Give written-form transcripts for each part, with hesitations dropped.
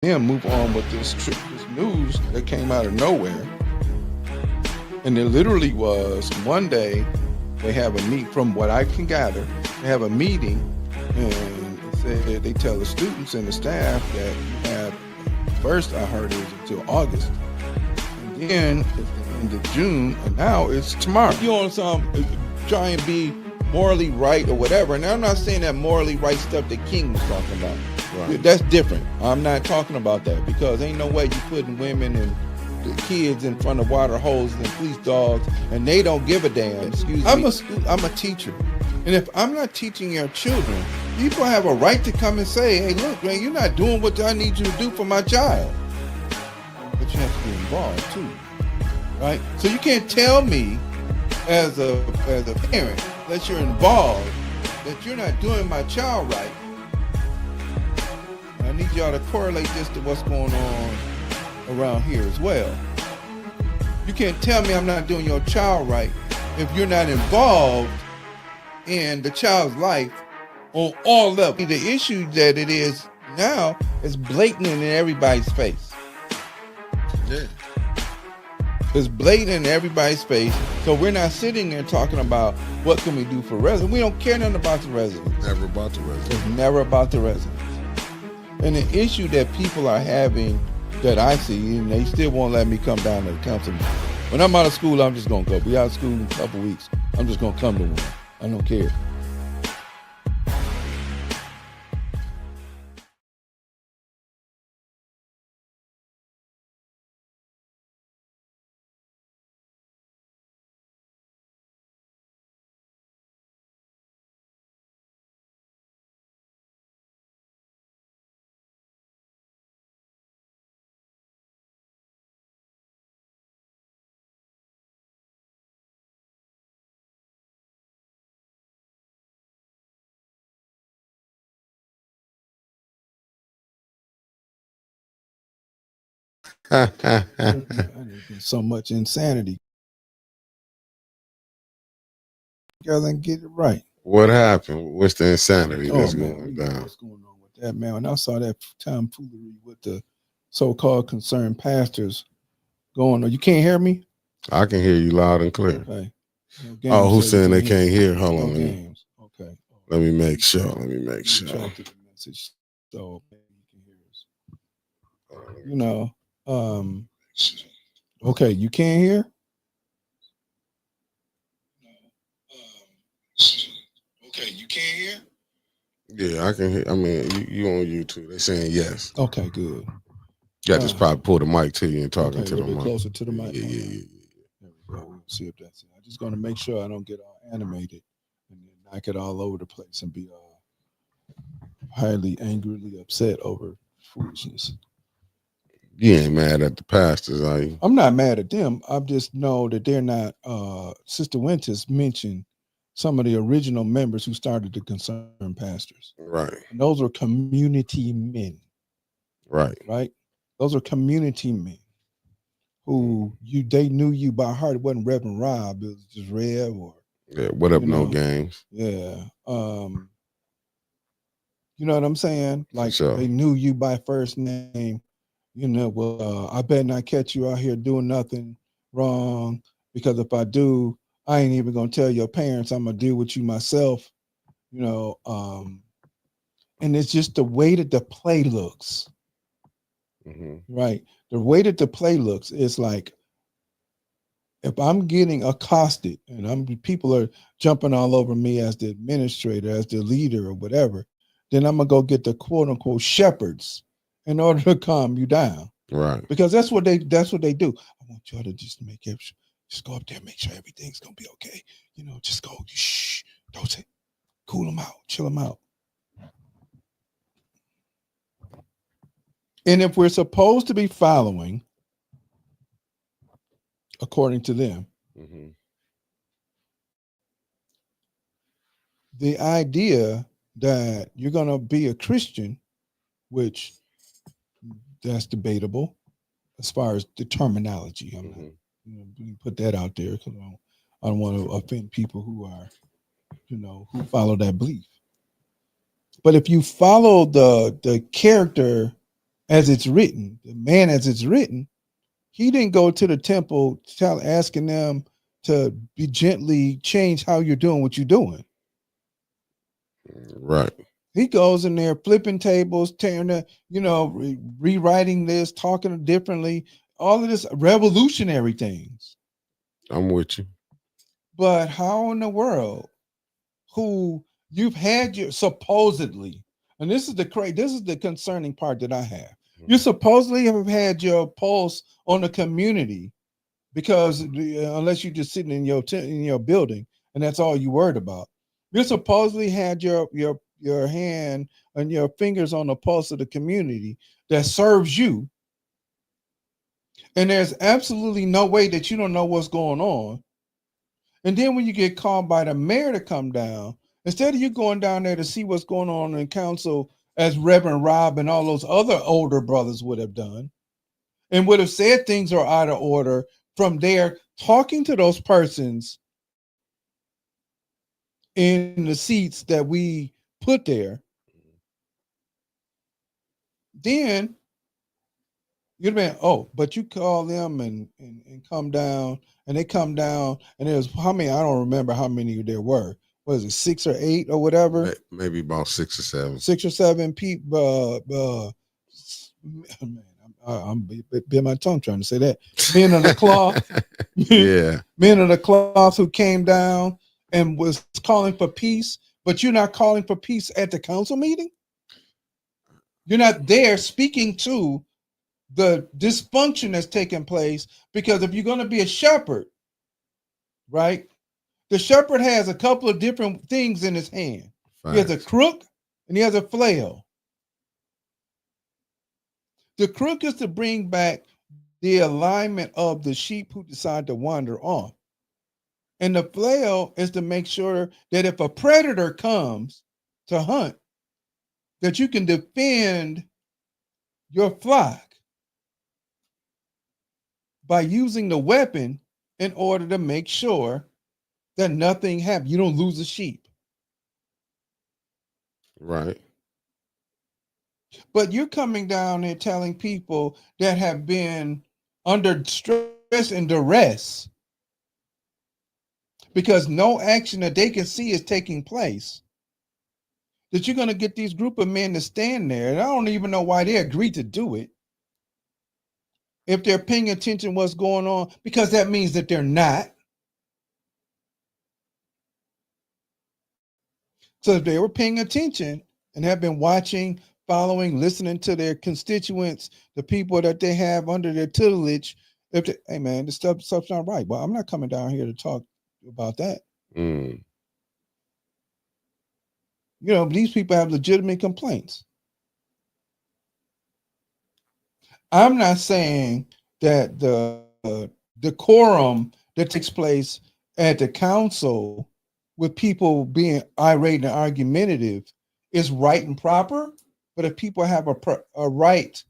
then move on with this news that came out of nowhere. And it literally was one day they have a meet, from what I can gather, they have a meeting and they tell the students and the staff that you have, first I heard it was until August. And then it's the end of June, and now it's tomorrow. You on some try and be morally right or whatever. And I'm not saying that morally right stuff that King was talking about. Right. That's different. I'm not talking about that, because ain't no way you putting women and the kids in front of water hoses and police dogs, and they don't give a damn. Excuse me. I'm a teacher, and if I'm not teaching your children, people have a right to come and say, "Hey, look, man, you're not doing what I need you to do for my child." But you have to be involved too, right? So you can't tell me as a parent that you're involved, that you're not doing my child right. I need y'all to correlate this to what's going on around here as well. You can't tell me I'm not doing your child right if you're not involved in the child's life on all levels. The issue that it is now is blatant in everybody's face. Yeah. It's blatant in everybody's face. So we're not sitting there talking about what can we do for residents. We don't care nothing about the residents. Never about the residents. It's never about the residents. And the issue that people are having that I see, and they still won't let me come down to the council meeting. When I'm out of school, I'm just going to go. Be out of school in a couple weeks. I'm just going to come to one. I don't care. So much insanity. You guys ain't get it right. What happened? What's the insanity that's going down? What's going on with that, man? When I saw that tomfoolery with the so-called concerned pastors going on, you can't hear me? I can hear you loud and clear. Okay. Oh, who's saying they can't hear? Hold on. Games. Okay. Let me make sure. Let me make sure. The message so you can hear us. You know, okay, you can't hear? Okay, you can't hear? Yeah, I can hear. I mean, you on YouTube. They're saying yes. Okay, good. Yeah, just probably pull the mic to you and talking to the mic. Closer to the mic. Yeah. There we go. We'll see if that's it. I'm just going to make sure I don't get all animated and then knock it all over the place and be highly angrily upset over foolishness. You ain't mad at the pastors, are you? I'm not mad at them. I just know that they're not. Sister Winters mentioned some of the original members who started the Concerned Pastors. Right. And those were community men. Right. Right. Those are community men who they knew you by heart. It wasn't Reverend Rob. It was just Rev or what up, no games. Yeah. You know what I'm saying? Like sure. They knew you by first name. You know, well, I better not catch you out here doing nothing wrong, because if I do, I ain't even gonna tell your parents. I'm gonna deal with you myself. You know, and it's just the way that the play looks. Mm-hmm. Right. The way that the play looks is like, if I'm getting accosted and people are jumping all over me as the administrator, as the leader or whatever, then I'm gonna go get the quote unquote shepherds in order to calm you down. Right. Because that's what they do. I want y'all to just just go up there, make sure everything's gonna be okay. You know, just go, shh, don't say, cool them out, chill them out. And if we're supposed to be following, according to them, mm-hmm, the idea that you're going to be a Christian, which that's debatable as far as the terminology. I'm not, you know, put that out there because I don't want to offend people who are, you know, who follow that belief. But if you follow the character as it's written, the man as it's written, he didn't go to the temple asking them to be gently change how you're doing what you're doing. Right. He goes in there flipping tables, tearing the, rewriting this, talking differently, all of this revolutionary things. I'm with you. But how in the world, who you've had your supposedly, and this is the concerning part that I have. You supposedly have had your pulse on the community because unless you're just sitting in your building and that's all you worried about, you supposedly had your hand and your fingers on the pulse of the community that serves you, and there's absolutely no way that you don't know what's going on. And then when you get called by the mayor to come down, instead of you going down there to see what's going on in council, as Reverend Rob and all those other older brothers would have done, and would have said things are out of order from there, talking to those persons in the seats that we put there, then you'd have been, oh, but you call them and come down, and they come down, and there's how many? I don't remember how many there were. What is it, 6 or 8 or whatever? Maybe about 6 or 7. 6 or 7 people. Man, I'm bit my tongue trying to say that. Men of the cloth. Yeah. Men of the cloth who came down and was calling for peace, but you're not calling for peace at the council meeting? You're not there speaking to the dysfunction that's taking place, because if you're going to be a shepherd, right, the shepherd has a couple of different things in his hand. He has a crook and he has a flail. The crook is to bring back the alignment of the sheep who decide to wander off. And the flail is to make sure that if a predator comes to hunt, that you can defend your flock by using the weapon in order to make sure that nothing happens. You don't lose a sheep. Right. But you're coming down and telling people that have been under stress and duress because no action that they can see is taking place, that you're going to get these group of men to stand there. And I don't even know why they agreed to do it, if they're paying attention to what's going on, because that means that they're not. So if they were paying attention and have been watching, following, listening to their constituents, the people that they have under their tutelage, hey man, this stuff's not right. Well, I'm not coming down here to talk about that. These people have legitimate complaints. I'm not saying that the decorum that takes place at the council with people being irate and argumentative is right and proper. But if people have a right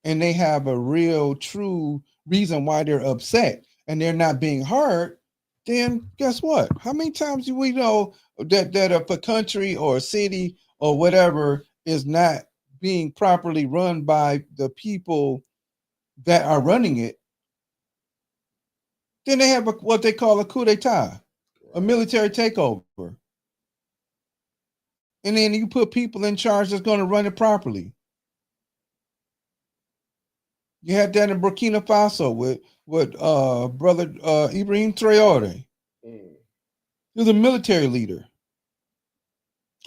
and they have a real, true reason why they're upset and they're not being heard, then guess what? How many times do we know that if a country or a city or whatever is not being properly run by the people that are running it, then they have what they call a coup d'etat, a military takeover. And then you put people in charge that's going to run it properly. You had that in Burkina Faso with brother Ibrahim Traore. He was a military leader.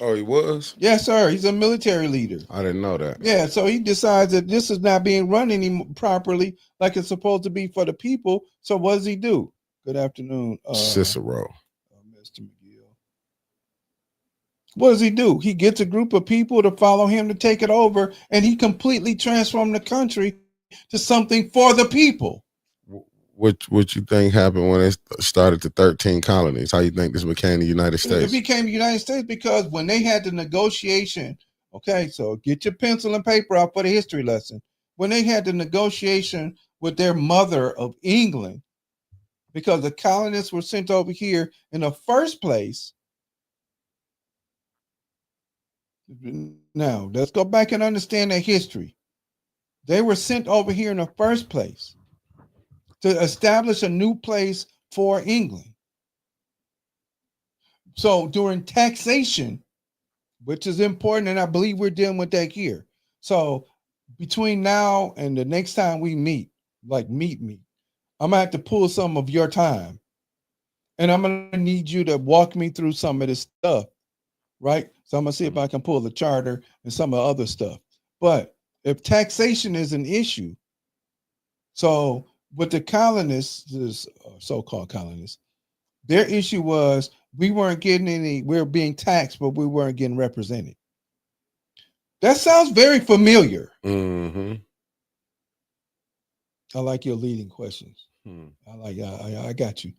Oh, he was? Yes, sir. He's a military leader. I didn't know that. Yeah, so he decides that this is not being run properly like it's supposed to be for the people. So what does he do? Good afternoon, Cicero. Mr. McGill. What does he do? He gets a group of people to follow him to take it over, and he completely transformed the country to something for the people. What you think happened when they started the 13 colonies? How you think this became the United States? It became the United States because when they had the negotiation, okay, so get your pencil and paper out for the history lesson. When they had the negotiation with their mother of England, because the colonists were sent over here in the first place. Now, let's go back and understand that history. They were sent over here in the first place to establish a new place for England. So during taxation, which is important, and I believe we're dealing with that here. So between now and the next time we meet, like meet me, I'm gonna have to pull some of your time, and I'm gonna need you to walk me through some of this stuff, right? So I'm gonna see if I can pull the charter and some of the other stuff. But if taxation is an issue, so with the colonists, this so-called colonists, their issue was we weren't getting any, we were being taxed, but we weren't getting represented. That sounds very familiar. Mm-hmm. I like your leading questions. I like, I got you.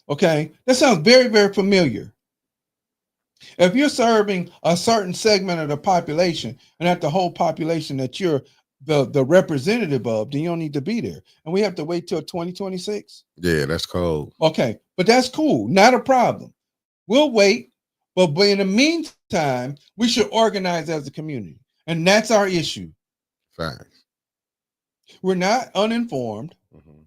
Okay, that sounds very, very familiar. If you're serving a certain segment of the population and not the whole population that you're the representative of, then you don't need to be there. And we have to wait till 2026. Yeah, that's cold. Okay, but that's cool. Not a problem. We'll wait. But in the meantime, we should organize as a community. And that's our issue. Facts. We're not uninformed. Mm-hmm.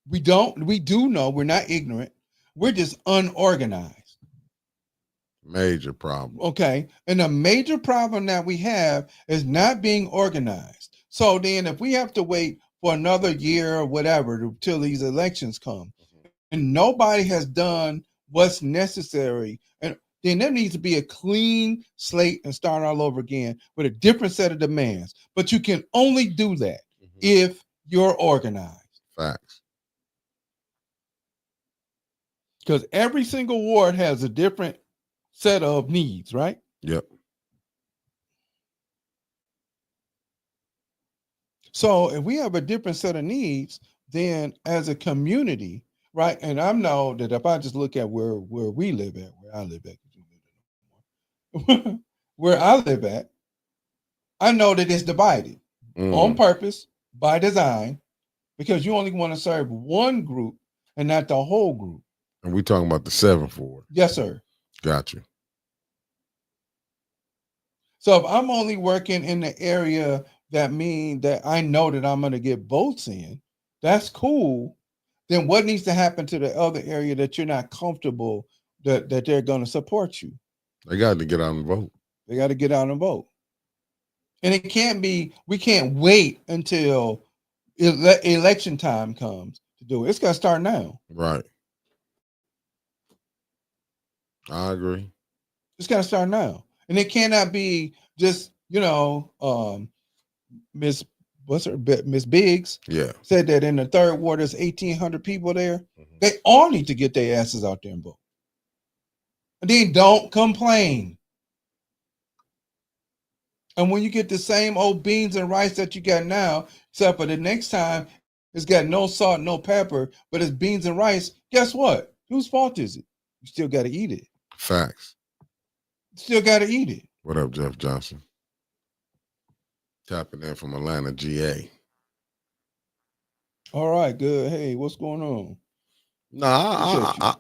We do know we're not ignorant. We're just unorganized. Major problem. Okay. And a major problem that we have is not being organized. So then if we have to wait for another year or whatever till these elections come, and nobody has done what's necessary, and then there needs to be a clean slate and start all over again with a different set of demands. But you can only do that if you're organized. Facts. Because every single ward has a different set of needs, right? Yep. So if we have a different set of needs, then as a community, right? And I know that if I just look at where we live at, where I live at, where I live at, I know that it's divided on purpose, by design, because you only want to serve one group and not the whole group. And we talking about the 7th ward. Yes, sir. Got you. So if I'm only working in the area that mean that I know that I'm going to get votes in, that's cool. Then what needs to happen to the other area that you're not comfortable that they're going to support you? They got to get out and vote. They got to get out and vote. And it can't be, we can't wait until election time comes to do it. It's got to start now. Right. I agree. It's got to start now. And it cannot be just, Miss Biggs said that in the 3rd ward there's 1,800 people there. They all need to get their asses out there and vote. And then don't complain. And when you get the same old beans and rice that you got now, except for the next time it's got no salt, no pepper, but it's beans and rice, guess what? Whose fault is it? You still got to eat it. Facts. Still got to eat it. What up, Jeff Johnson? Tapping in from Atlanta, GA. All right, good. Hey, what's going on? No,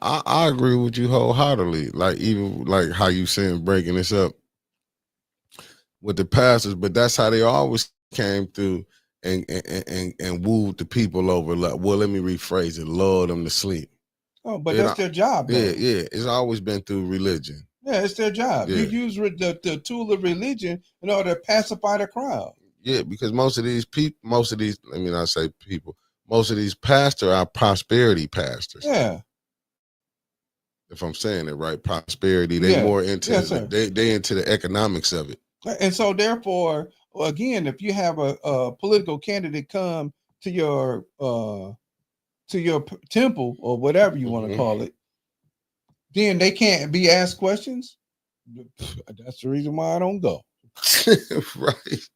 I agree with you wholeheartedly. Like, even like how you saying breaking this up with the pastors, but that's how they always came through and wooed the people over. Like, well, let me rephrase it, lulled them to sleep. Oh, but that's their job. Though. Yeah. It's always been through religion. Yeah, it's their job. Yeah. You use the tool of religion in order to pacify the crowd. Yeah, because most of these, most of these pastors are prosperity pastors. Yeah. If I'm saying it right, prosperity, they more into they into the economics of it. And so therefore, again, if you have a political candidate come to your temple or whatever you want to call it, then they can't be asked questions. That's the reason why I don't go. Right.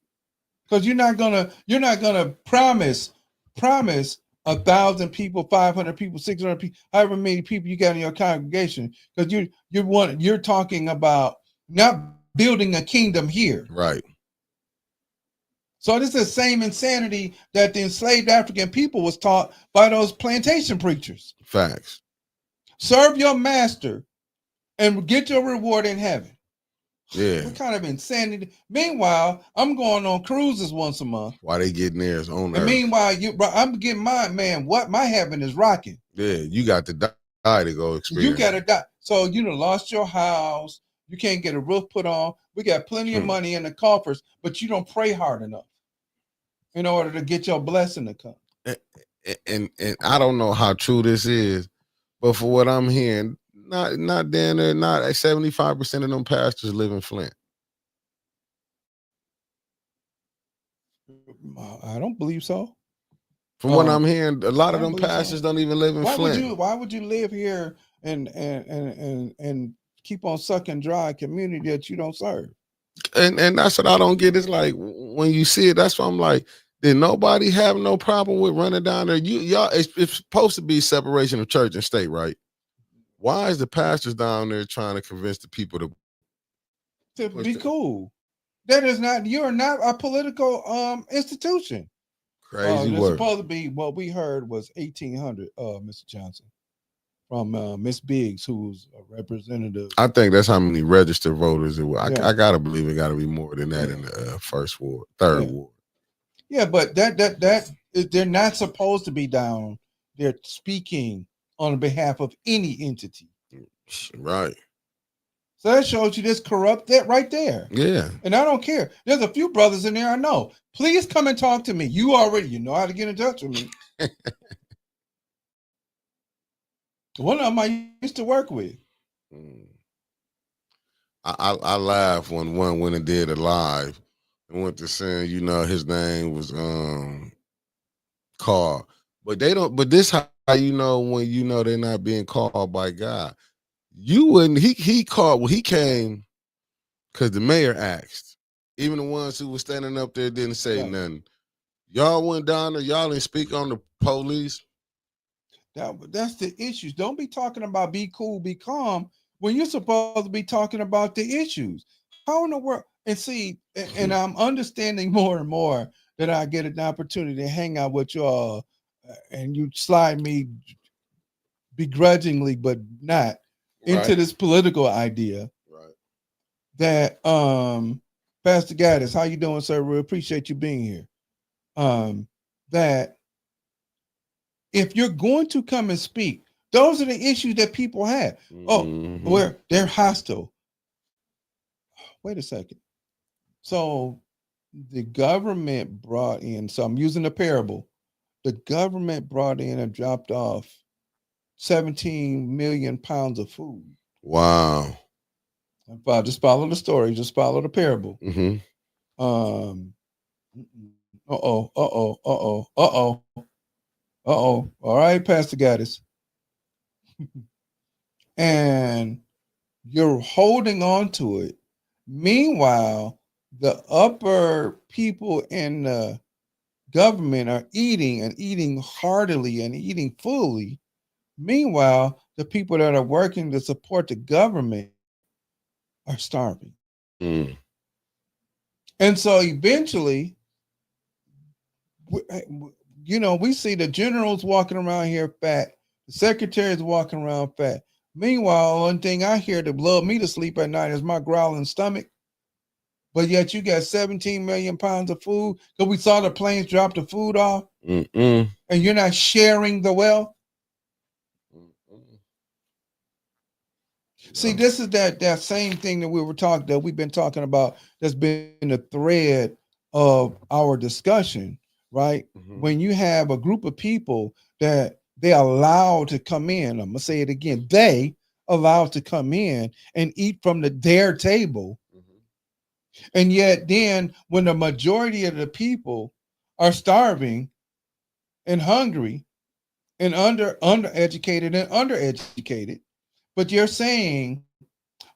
Because you're not gonna promise 1,000 people, 500 people, 600 people, however many people you got in your congregation, because you're talking about not building a kingdom here. Right. So this is the same insanity that the enslaved African people was taught by those plantation preachers. Facts. Serve your master and get your reward in heaven. Yeah. What kind of insanity? Meanwhile, I'm going on cruises once a month. Why they getting theirs on And Earth? meanwhile, I'm getting mine, man. What my heaven is rocking. Yeah, you got to die to go experience. You gotta die. So you done lost your house. You can't get a roof put on. We got plenty of money in the coffers, but you don't pray hard enough in order to get your blessing to come. And I don't know how true this is, but for what I'm hearing, not down there, not 75% of them pastors live in Flint. I don't believe so. From what I'm hearing, a lot of them pastors don't even live in Flint. Why would you live here and keep on sucking dry a community that you don't serve? And that's what I don't get. It's like when you see it, that's why I'm like, did nobody have no problem with running down there? Y'all, it's supposed to be separation of church and state, right? Why is the pastors down there trying to convince the people to be cool? That is not. You're not a political institution. Crazy it's work. Supposed to be what we heard was 1,800, Mr. Johnson, from Miss Biggs, who's a representative. I think that's how many registered voters it was. I gotta believe it got to be more than that in the first ward, third ward. Yeah, but that they're not supposed to be down. They're speaking on behalf of any entity. Right. So that shows you this corrupt that right there. Yeah. And I don't care. There's a few brothers in there I know. Please come and talk to me. You know how to get in touch with me. One of them I used to work with. I laughed when one went and did a live and went to saying, his name was called. But they don't, but this how you know when they're not being called by God. You wouldn't, he called, he came because the mayor asked. Even the ones who were standing up there didn't say nothing. Y'all went down there, y'all didn't speak on the police. That's the issues. Don't be talking about be cool, be calm when you're supposed to be talking about the issues. How in the world? And see, and I'm understanding more and more that I get an opportunity to hang out with y'all, and you slide me begrudgingly, but not into this political idea. Right. That Pastor Gaddis, how you doing, sir? We appreciate you being here. That if you're going to come and speak, those are the issues that people have. Where they're hostile. Wait a second. So the government brought in, so I'm using a parable. The government brought in and dropped off 17 million pounds of food. Wow. Just follow the story. Just follow the parable. All right, Pastor Gaddis. And you're holding on to it. Meanwhile, the upper people in the government are eating heartily and eating fully. Meanwhile, the people that are working to support the government are starving. And so eventually, we see the generals walking around here fat, the secretaries walking around fat. Meanwhile, one thing I hear that love me to sleep at night is my growling stomach. But yet you got 17 million pounds of food because we saw the planes drop the food off. And you're not sharing the wealth. See, this is that same thing that we've been talking about. That's been the thread of our discussion, right? When you have a group of people that they allow to come in, I'm gonna say it again, they allowed to come in and eat from their table. And yet then when the majority of the people are starving and hungry and undereducated and undereducated, but you're saying,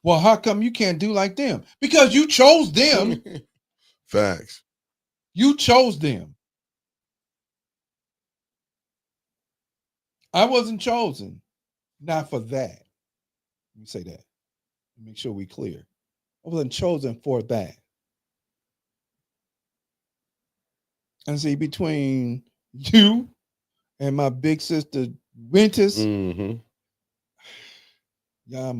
well, how come you can't do like them? Because you chose them. Facts. You chose them. I wasn't chosen. Not for that. Let me say that. Make sure we're clear. I wasn't chosen for that. And see, between you and my big sister Winters, yeah,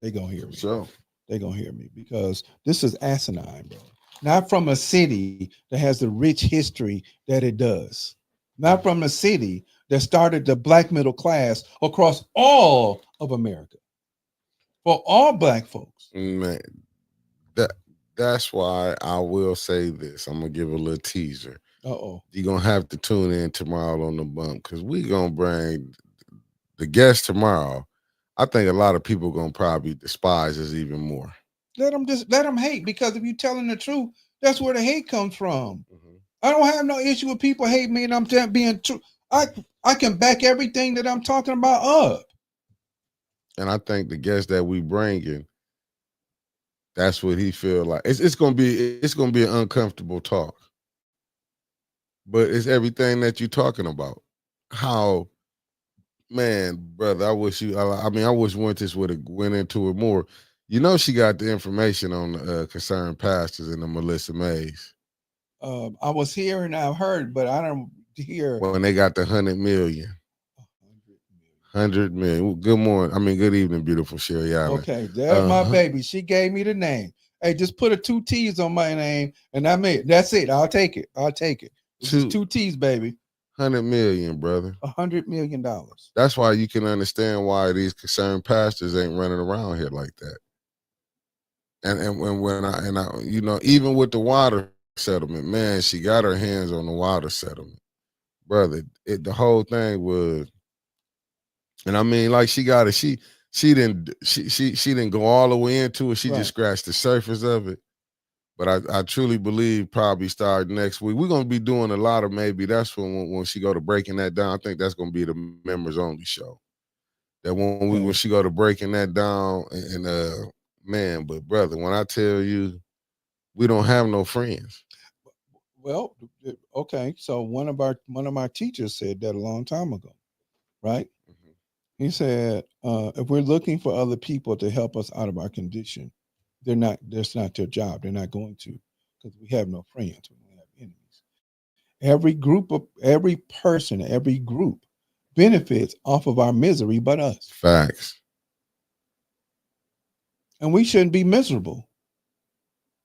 They gonna hear me. So They gonna hear me because this is asinine, bro. Not from a city that has the rich history that it does. Not from a city that started the black middle class across all of America for all black folks. man, that that's why I will say this. I'm gonna give a little teaser. Uh-oh. You're gonna have to tune in tomorrow on the bump because we gonna bring the guest tomorrow. I think a lot of people gonna probably despise us even more. Let them hate, because if you're telling the truth, that's where the hate comes from. Mm-hmm. I don't have no issue with people hate me and I'm being true. I can back everything that I'm talking about up. And I think the guest that we bringing, that's what he feel like. It's gonna be an uncomfortable talk, but it's everything that you're talking about. How, man, brother, I wish you. I mean, I wish Winters would have went into it more. You know, she got the information on the concerned pastors and the Melissa Mays. I was here and I've heard, but I don't hear when they got the 100 million. 100 million. Good morning. I mean, good evening, beautiful Sherry Allen. Okay, there's my baby. She gave me the name. Hey, just put a 2 T's on my name, and that's it. I'll take it. It's 2 T's, baby. 100 million, brother. $100 million. That's why you can understand why these concerned pastors ain't running around here like that. And when I you know, even with the water settlement, man, she got her hands on the water settlement, brother. The whole thing was, and I mean, like she didn't go all the way into it. She just scratched the surface of it. But I truly believe probably starting next week, we're gonna be doing a lot of, maybe that's when she go to breaking that down. I think that's gonna be the members only show. That when she go to breaking that down, and man, but brother, when I tell you, we don't have no friends. Well, okay. So one of my teachers said that a long time ago, right? Mm-hmm. He said, if we're looking for other people to help us out of our condition, that's not their job. They're not going to, because we have no friends. We don't have enemies. Every person, every group benefits off of our misery but us. Facts. And we shouldn't be miserable,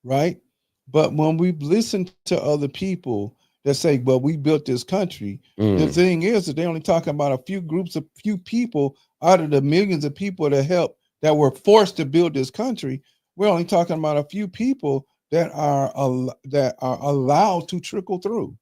right? But when we listen to other people that say, well, we built this country, the thing is that they're only talking about a few people out of the millions of people that were forced to build this country. We're only talking about a few people that are allowed to trickle through.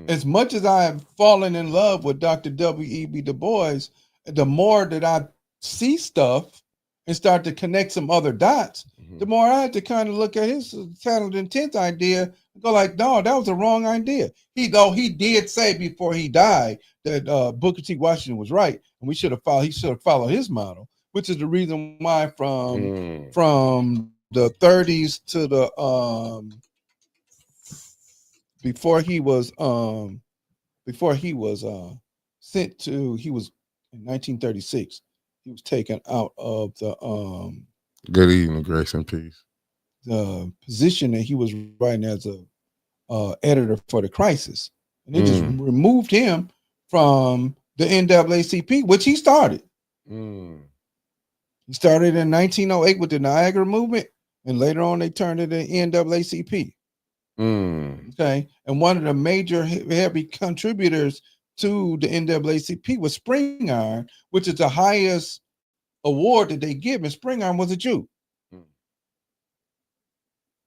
As much as I have fallen in love with Dr. W.E.B. Du Bois, the more that I see stuff and start to connect some other dots, the more I had to kind of look at his talent intent idea and go like, no, that was the wrong idea. He did say before he died that Booker T. Washington was right, and he should have followed his model, which is the reason why from the 30s to the before he was sent to, he was in 1936, he was taken out of the good evening, grace and peace, the position that he was writing as a editor for the Crisis, and they just removed him from the NAACP, which he started. He started in 1908 with the Niagara movement, and later on they turned it to NAACP. Okay, and one of the major heavy contributors to the NAACP was Spring Iron, which is the highest award that they give, and Spring Iron was a Jew.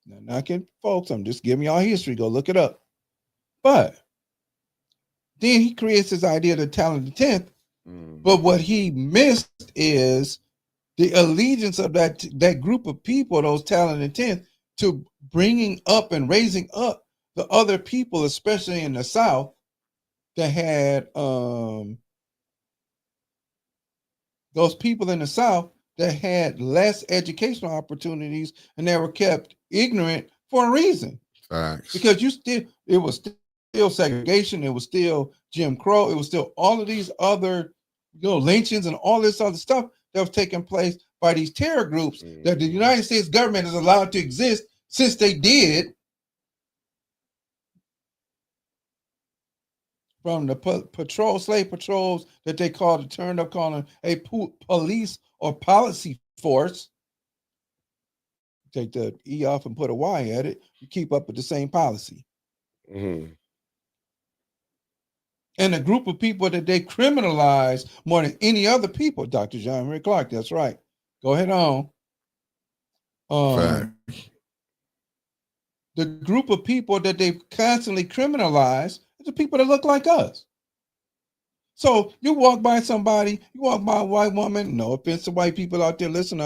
Now, knocking folks, I'm just giving y'all history. Go look it up. But then he creates this idea of the talented 10th. But what he missed is the allegiance of that group of people, those talented 10th, to bringing up and raising up the other people, especially in the South, that had those people in the South that had less educational opportunities, and they were kept ignorant for a reason. Facts. Because it was still segregation, it was still Jim Crow, it was still all of these other, lynchings and all this other stuff that was taking place by these terror groups that the United States government is allowed to exist since they did. from the slave patrols that they turned up calling a police or policy force. Take the E off and put a Y at it, you keep up with the same policy. Mm-hmm. And a group of people that they criminalize more than any other people, Dr. John Henry Clark, that's right. Go ahead on. Fact. The group of people that they constantly criminalize is the people that look like us. So you walk by somebody, you walk by a white woman, no offense to white people out there listening,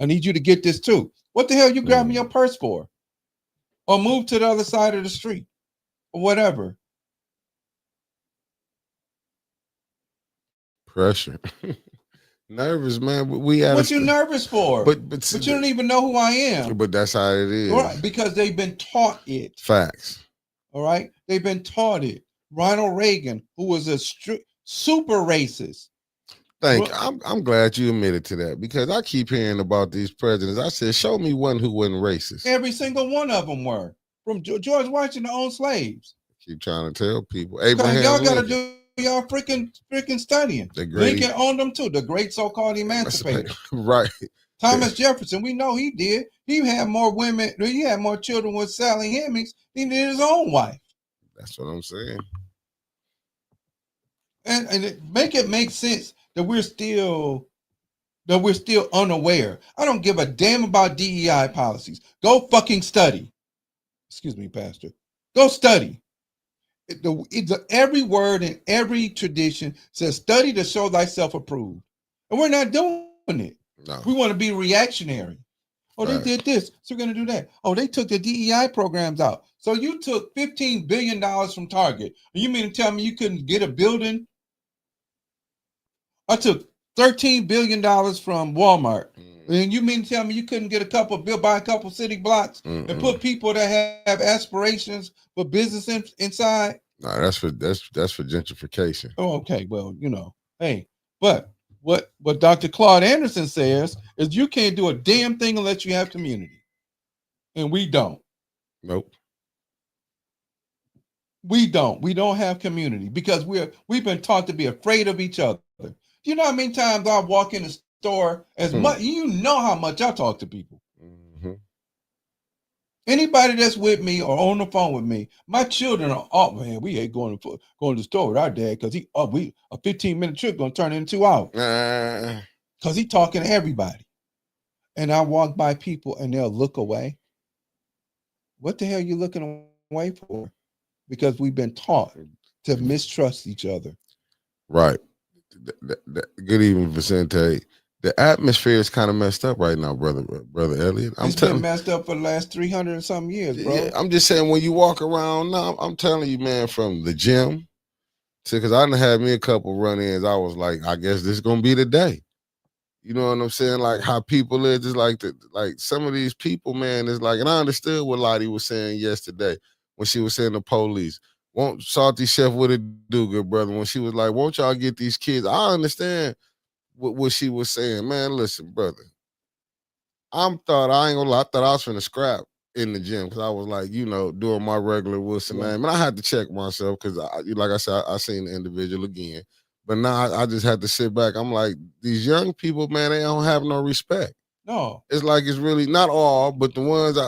I need you to get this too. What the hell you grabbing your purse for? Or move to the other side of the street or whatever. Pressure. Nervous, man. What you nervous for? But you don't even know who I am. But that's how it is. Right, because they've been taught it. Facts. All right? They've been taught it. Ronald Reagan, who was a super racist. I'm glad you admitted to that, because I keep hearing about these presidents. I said, show me one who wasn't racist. Every single one of them were. From George Washington owned slaves. Keep trying to tell people. Abraham y'all got to Lincoln. do y'all freaking studying. Lincoln owned them too. The great so-called emancipator. Right. Thomas Jefferson, we know he did. He had more women. He had more children with Sally Hemings than he did his own wife. That's what I'm saying. And it make sense that we're still unaware. I don't give a damn about DEI policies. Go fucking study. Excuse me, Pastor. Go study. Every word in every tradition says study to show thyself approved. And we're not doing it. No. We want to be reactionary. Oh, right. They did this, so we're going to do that. Oh, they took the DEI programs out. So you took $15 billion from Target. You mean to tell me you couldn't get a building? I took $13 billion from Walmart. And you mean to tell me you couldn't get buy a couple city blocks and put people that have aspirations for business inside? No, that's for gentrification. Oh, okay. Well, hey, but what Dr. Claude Anderson says is you can't do a damn thing unless you have community. And we don't. Nope. We don't have community because we've been taught to be afraid of each other. You know how many times I walk in the store much, you know how much I talk to people. Mm-hmm. Anybody that's with me or on the phone with me, my children are, oh man, we ain't going to the store with our dad because a 15-minute trip going to turn into 2 hours. Because he talking to everybody. And I walk by people and they'll look away. What the hell are you looking away for? Because we've been taught to mistrust each other. Right. Good evening, Vicente. The atmosphere is kind of messed up right now, brother Elliot. It's been messed up for the last 300 and something years, bro. Yeah, I'm just saying, when you walk around now, I'm telling you, man, from the gym to, because I done had me a couple run-ins, I was like, I guess this is gonna be the day. You know what I'm saying? Like how people is, just like some of these people, man, is like, and I understood what Lottie was saying yesterday when she was saying the police. Won't Salty Chef would it do, good brother? When she was like, won't y'all get these kids? I understand what she was saying. Man, listen, brother. I ain't gonna lie, I thought I was finna scrap in the gym because I was like, doing my regular Wilson name. And I had to check myself because, like I said, I seen the individual again. But now I just had to sit back. I'm like, these young people, man, they don't have no respect. No. It's like, it's really not all, but the ones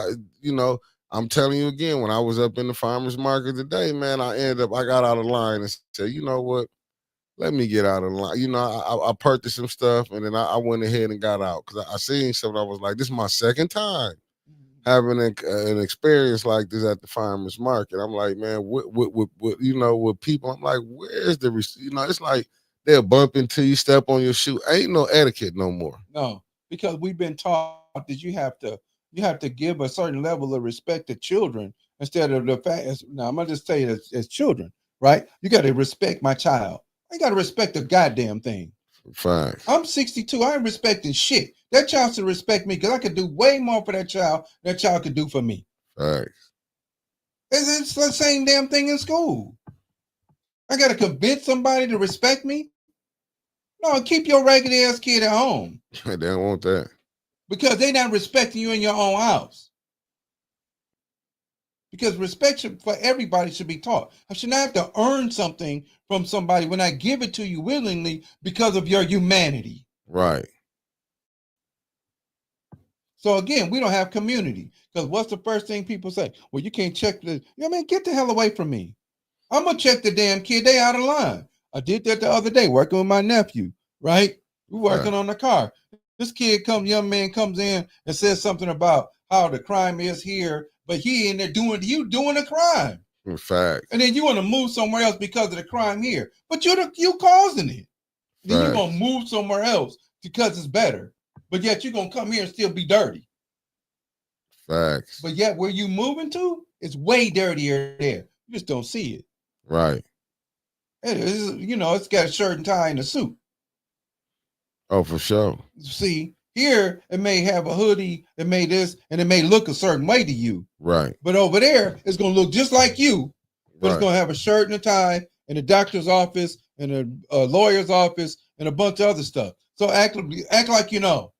I'm telling you again, when I was up in the farmer's market today, man, I got out of line and said, you know what? Let me get out of line. I purchased some stuff and then I went ahead and got out because I seen something. I was like, this is my second time having an experience like this at the farmer's market. I'm like, man, with people, I'm like, where's the, it's like they'll bump into you, step on your shoe. Ain't no etiquette no more. No, because we've been taught that you have to give a certain level of respect to children instead of the fact. Now I'm gonna just say it as children, right? You got to respect my child. I got to respect the goddamn thing. Fine. I'm 62. I ain't respecting shit. That child should respect me because I could do way more for that child than that child could do for me. Right. It's the same damn thing in school. I got to convince somebody to respect me. No, keep your raggedy ass kid at home. They don't want that. Because they not respecting you in your own house. because respect for everybody should be taught. I should not have to earn something from somebody when I give it to you willingly because of your humanity. Right. So again, we don't have community because what's the first thing people say? Well, you can't check the. Get the hell away from me. I'm gonna check the damn kid. They out of line. I did that the other day working with my nephew. Right, we working on the car. This young man comes in and says something about how the crime is here, but he in there doing a crime. In fact. And then you want to move somewhere else because of the crime here, but you causing it. Then you're gonna move somewhere else because it's better, but yet you're gonna come here and still be dirty. Facts. But yet where you moving to, it's way dirtier there. You just don't see it. Right. It is, it's got a shirt and tie and a suit. Oh, for sure. See, here it may have a hoodie, it may this, and it may look a certain way to you. Right. But over there, it's gonna look just like you, but it's gonna have a shirt and a tie and a doctor's office and a lawyer's office and a bunch of other stuff. So act like you know.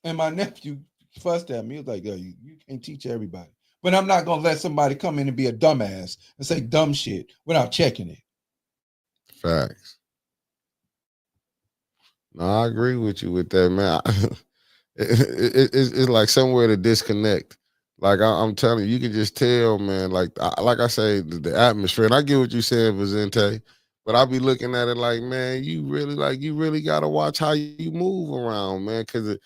And my nephew fussed at me. He was like, "Yo, you can't teach everybody." But I'm not gonna let somebody come in and be a dumbass and say dumb shit without checking it. Facts. No, I agree with you with that, man. It's like somewhere to disconnect. Like I'm telling you, you can just tell, man. Like I say, the atmosphere. And I get what you're saying, Vicente, but I be looking at it like, man, you really gotta watch how you move around, man, because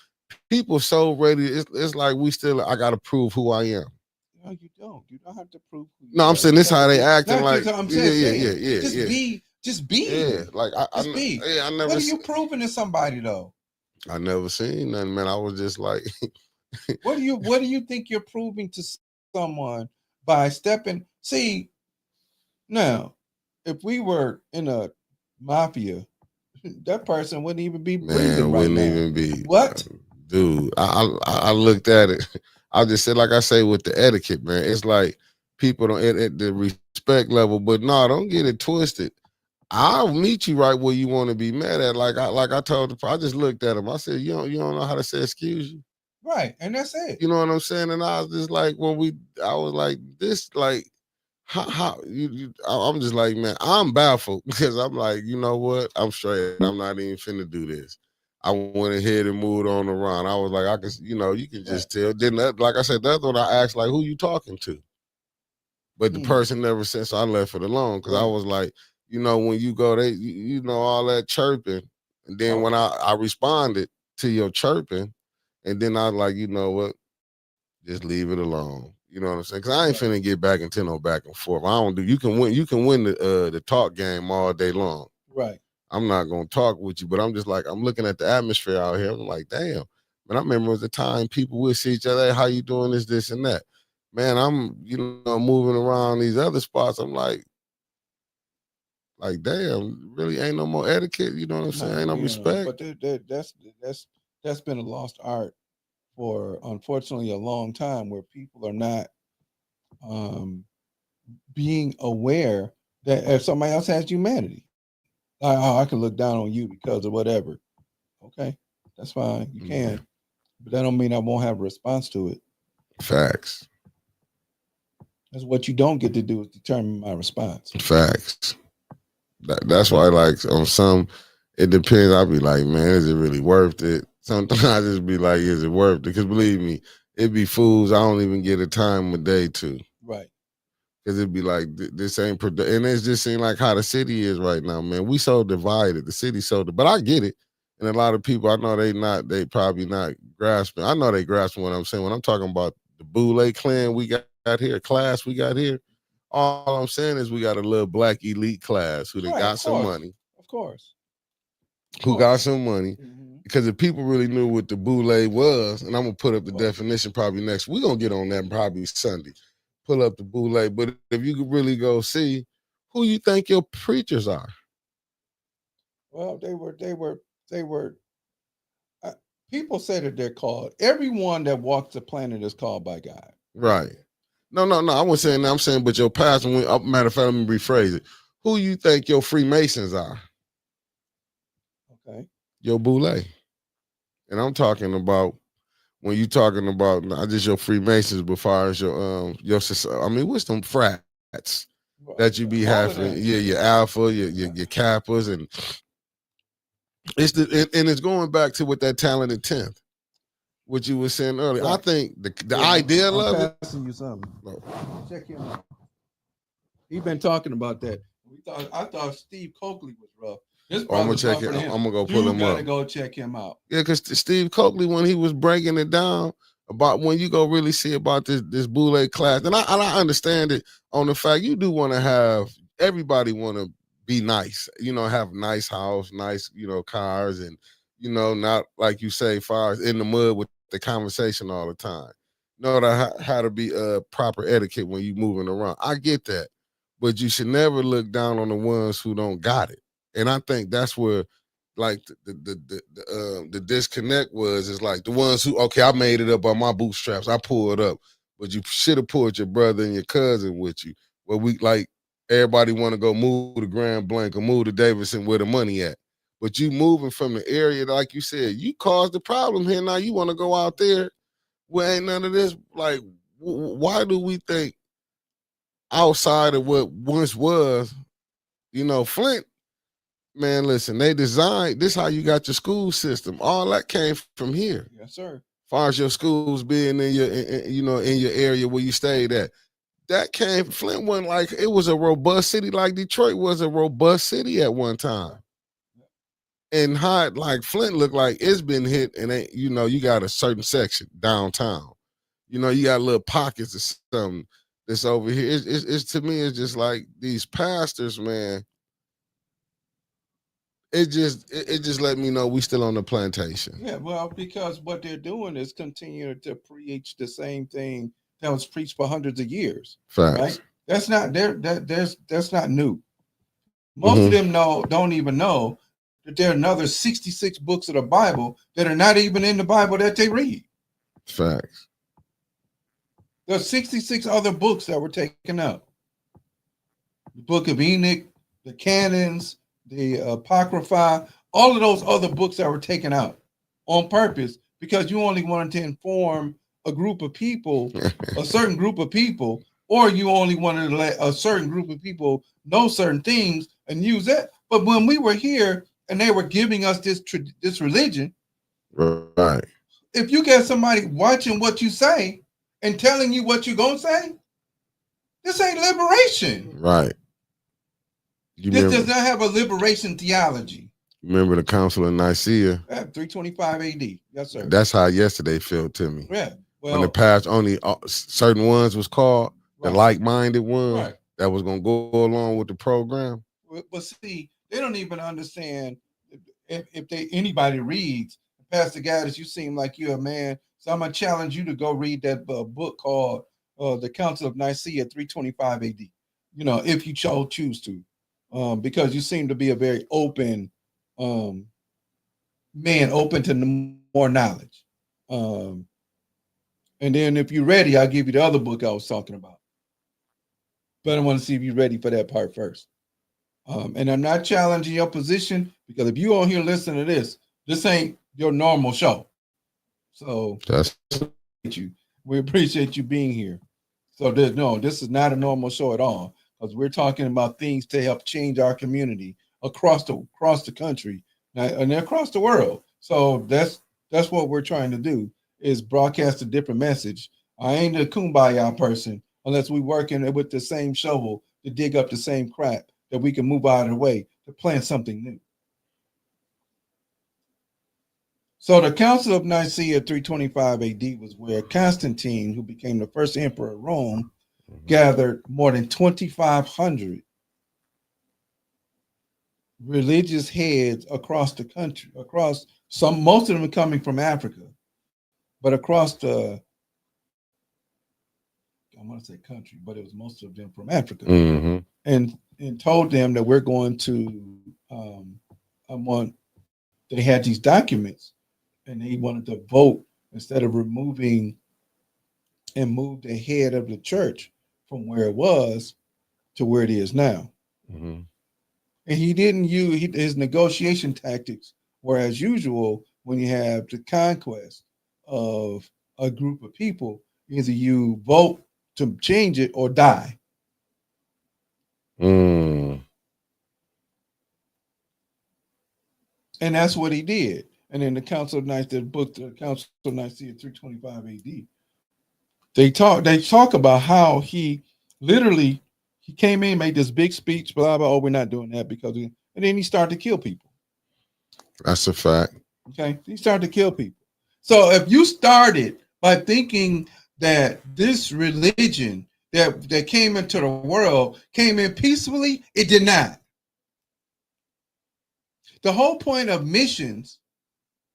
people so ready. It's like I gotta prove who I am. No, you don't. You don't have to prove who you No, I'm saying this how they acting like. I'm saying, yeah. Just be. Yeah, like I be. Yeah, I never. What are you proving to somebody though? I never seen nothing, man. I was just like, what do you think you're proving to someone by stepping? See, now, if we were in a mafia, that person wouldn't even be breathing right now. Wouldn't even be. What? Dude, I looked at it. I just said, like I say, with the etiquette, man, it's like people don't at the respect level, but no, don't get it twisted. I'll meet you right where you want to be met at. Like I told I just looked at him. I said, you don't know how to say excuse you. Right, and that's it. You know what I'm saying? And I was just like, I was like, this, like, how I'm just like, man, I'm baffled because I'm like, you know what? I'm straight. I'm not even finna do this. I went ahead and moved on around. I was like, I can, you can just tell. Then like I said, that's what I asked, like, who you talking to? But the person never said, so I left it alone because I was like, when you go, all that chirping. And then when I responded to your chirping, and then I was like, you know what? Just leave it alone. You know what I'm saying? Because I ain't finna get back into no back and forth. I don't do. You can win the talk game all day long. Right. I'm not gonna talk with you, but I'm just like, I'm looking at the atmosphere out here. I'm like, damn. Man, I remember at the time people would see each other, hey, how you doing, this and that. Man, I'm moving around these other spots. I'm like, damn, really ain't no more etiquette. You know what I'm saying? Ain't no respect. But that's been a lost art for, unfortunately, a long time, where people are not being aware that if somebody else has humanity, like, I can look down on you because of whatever. Okay, that's fine. You can, but that don't mean I won't have a response to it. Facts. That's what you don't get to do, is determine my response. Facts. That's why, like, on some, it depends. I'll be like, man, is it really worth it? Sometimes I just be like, is it worth it? Because believe me, it be fools I don't even get a time of day to. Right. Because it'd be like, this ain't, and it's just seem like how the city is right now, man. We so divided. The city's so, but I get it. And a lot of people, I know they probably not grasping. I know they grasping what I'm saying. When I'm talking about the Boule clan we got here, class we got here, all I'm saying is we got a little black elite class who got some money. Of course. Who got some money. Because if people really knew what the Boule was, and I'm going to put up the definition probably next, we're going to get on that probably Sunday. Pull up the Boule. But if you could really go see, who you think your preachers are? Well, they were people say that they're called. Everyone that walks the planet is called by God. Right. No. I wasn't saying that. I'm saying, but your pastor, matter of fact, let me rephrase it. Who you think your Freemasons are? Okay. Your Boule. And I'm talking about when you talking about not just your Freemasons, but far as your society. I mean, what's them frats that you be having? Yeah, your Alpha, your Kappas, and it's going back to what that talented 10th, what you were saying earlier. Right. I think the idea of it. Passing you something. No. Check him out. He's been talking about that. I thought Steve Coakley was rough. I'm gonna check it. I'm gonna go pull him up. You gotta go check him out. Yeah, because Steve Coakley, when he was breaking it down about when you go really see about this Boule class, and I understand it on the fact you do want to have everybody want to be nice, have nice house, nice, cars, and not like you say, far as in the mud with the conversation all the time. Know how to be proper etiquette when you moving around. I get that, but you should never look down on the ones who don't got it. And I think that's where, like the disconnect is like the ones who, okay, I made it up on my bootstraps, I pulled up, but you should have pulled your brother and your cousin with you. Where we like everybody want to go move to Grand Blanc or move to Davidson where the money at, but you moving from the area, like you said, you caused the problem here. Now you want to go out there where ain't none of this. Like, why do we think outside of what once was, Flint? Man, listen, they designed this how you got your school system. All that came from here. Yes, sir. As far as your schools being in your area where you stayed at. That came from Flint. Wasn't like it was a robust city like Detroit was a robust city at one time. And how like Flint looked like it's been hit, and you got a certain section downtown. You got little pockets of something that's over here. It's to me, it's just like these pastors, man. It just let me know we still on the plantation. Yeah, well, because what they're doing is continuing to preach the same thing that was preached for hundreds of years. Facts. Right? That's not that's not new. Most of them don't even know that there are another 66 books of the Bible that are not even in the Bible that they read. Facts. There's 66 other books that were taken out. The Book of Enoch, the canons, the Apocrypha, all of those other books that were taken out on purpose because you only wanted to inform a group of people, a certain group of people, or you only wanted to let a certain group of people know certain things and use that. But when we were here and they were giving us this religion, right? If you get somebody watching what you say and telling you what you're gonna say, this ain't liberation, right? This does not have a liberation theology. Remember the Council of Nicaea? 325 AD. Yes, sir. That's how yesterday felt to me. Yeah. Well, on the past, only certain ones was called the like-minded ones that was going to go along with the program. But see, they don't even understand if anybody reads. Pastor Gaddis, you seem like you're a man. So I'm going to challenge you to go read that book called The Council of Nicaea, 325 AD. If you choose to. Because you seem to be a very open man, open to more knowledge. And then if you're ready, I'll give you the other book I was talking about. But I want to see if you're ready for that part first. And I'm not challenging your position because if you on here listening to this ain't your normal show. So we appreciate you being here. So this is not a normal show at all. Because we're talking about things to help change our community across the country and across the world. So that's what we're trying to do is broadcast a different message. I ain't a kumbaya person unless we working with the same shovel to dig up the same crap that we can move out of the way to plant something new. So the Council of Nicaea 325 AD was where Constantine, who became the first emperor of Rome, gathered more than 2,500 religious heads across the country, most of them coming from Africa, but across I want to say country, but it was most of them from Africa, and told them that we're going to, they had these documents and they wanted to vote instead of removing and move the head of the church from where it was to where it is now. And he didn't use his negotiation tactics, where as usual, when you have the conquest of a group of people. Either you vote to change it or die. Mm. And that's what he did. And in the Council of Nicaea, the book, the Council of Nicaea 325 AD, they talk about how he literally he came in, made this big speech, blah blah. Oh, we're not doing that and then he started to kill people. That's a fact. Okay, he started to kill people. So if you started by thinking that this religion that came into the world came in peacefully, it did not. The whole point of missions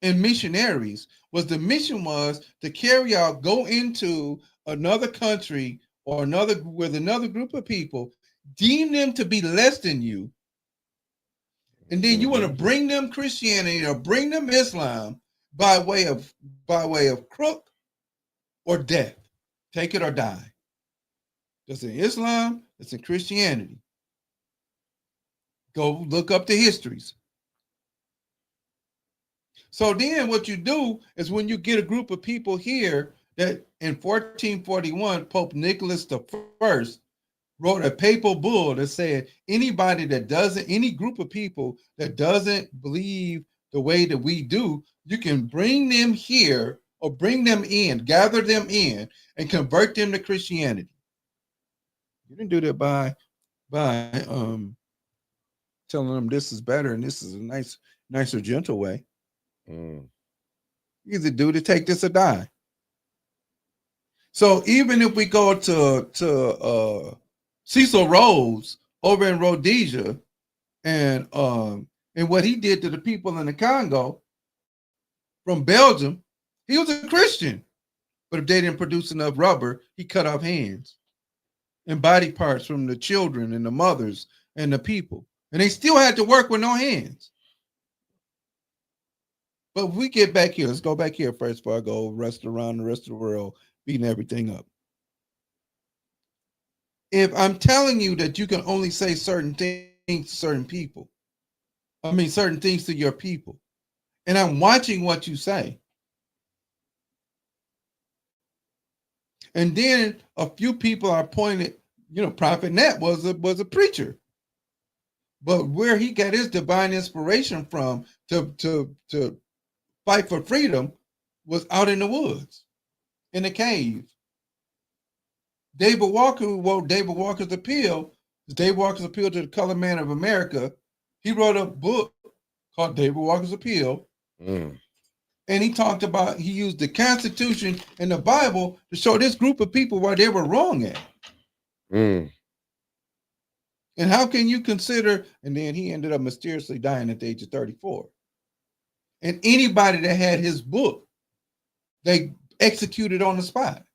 and missionaries was the mission was to carry out, go into another country or another with another group of people, deem them to be less than you, and then you want to bring them Christianity or bring them Islam by way of crook or death. Take it or die. That's in Islam, that's in Christianity. Go look up the histories. So then what you do is when you get a group of people here that in 1441, Pope Nicholas I wrote a papal bull that said any group of people that doesn't believe the way that we do, you can bring them here or bring them in, gather them in and convert them to Christianity. You didn't do that by telling them this is better and this is a nicer, gentle way. You either do to take this or die. So even if we go to Cecil Rhodes over in Rhodesia and what he did to the people in the Congo from Belgium, he was a Christian. But if they didn't produce enough rubber, he cut off hands and body parts from the children and the mothers and the people. And they still had to work with no hands. But if we get back here, let's go back here first before I go rest around the rest of the world, beating everything up. If I'm telling you that you can only say certain things to certain people, certain things to your people, and I'm watching what you say, and then a few people are pointed, Prophet Nat was a preacher, but where he got his divine inspiration from to fight for freedom was out in the woods, in a cave. David Walker, who wrote David Walker's Appeal to the Colored Man of America, he wrote a book called David Walker's Appeal. And he used the Constitution and the Bible to show this group of people why they were wrong at. And how can you consider, and then he ended up mysteriously dying at the age of 34. And anybody that had his book, they executed on the spot.